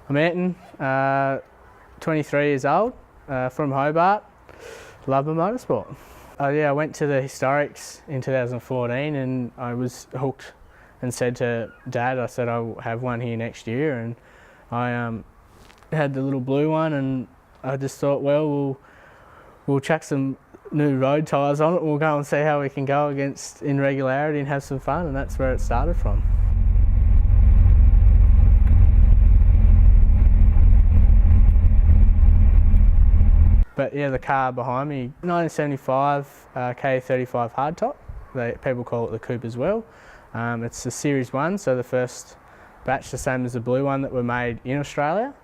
I'm Ayrton, 23 years old, from Hobart. Love my motorsport. I went to the Historics in 2014 and I was hooked and said to Dad, I said I'll have one here next year, and I had the little blue one, and I just thought, well, we'll chuck some new road tyres on it, we'll go and see how we can go against irregularity and have some fun, and that's where it started from. But yeah, the car behind me, 1975 KE35 hardtop. People call it the coupe as well. It's a Series 1, so the first batch, the same as the blue one that were made in Australia.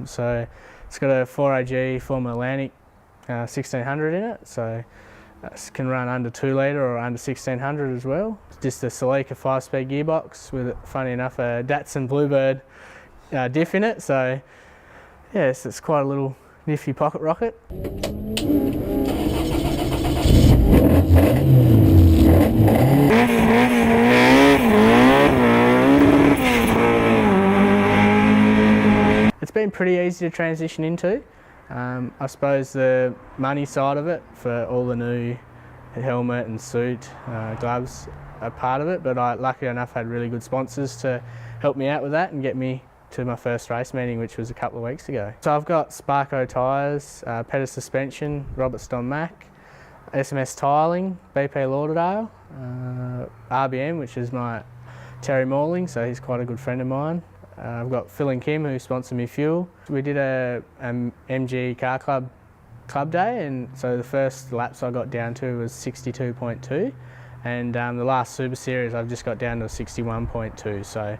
So it's got a 4AG Formula Atlantic 1600 in it, so it can run under 2 litre or under 1600 as well. It's just a Celica 5-speed gearbox with, funny enough, a Datsun Bluebird diff in it. So yes, it's quite a little nifty pocket rocket. It's been pretty easy to transition into. I suppose the money side of it, for all the new helmet and suit, gloves, are part of it, but I, lucky enough, had really good sponsors to help me out with that and get me to my first race meeting, which was a couple of weeks ago. So I've got Sparco tyres, Pettis suspension, Robertson Mac, SMS tiling, BP Lauderdale, RBM, which is my Terry Morling, so he's quite a good friend of mine. I've got Phil and Kim, who sponsored me fuel. We did a MG Car Club day, and so the first laps I got down to was 62.2, and the last Super Series I've just got down to 61.2, so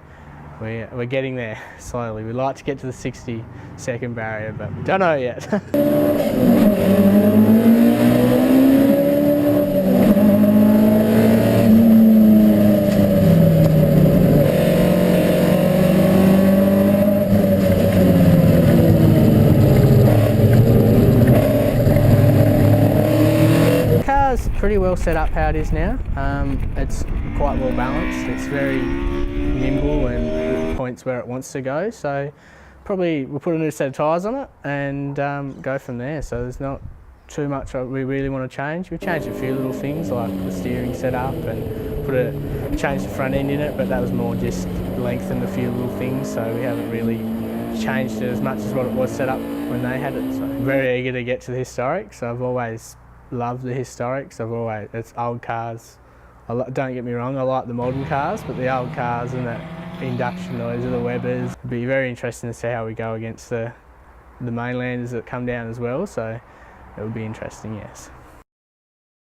we're getting there slowly. We'd like to get to the 60-second barrier, but we don't know yet. The car's pretty well set up how it is now. It's quite well balanced. It's very nimble and points where it wants to go, so probably we'll put a new set of tyres on it and go from there. So there's not too much we really want to change. We've changed a few little things like the steering setup and changed the front end in it, but that was more just lengthened a few little things, so we haven't really changed it as much as what it was set up when they had it. So I'm very eager to get to the Historics. I've always loved the Historics. It's old cars. Don't get me wrong, I like the modern cars, but the old cars and that induction noise of the Webbers. It'd be very interesting to see how we go against the mainlanders that come down as well, so it would be interesting, yes.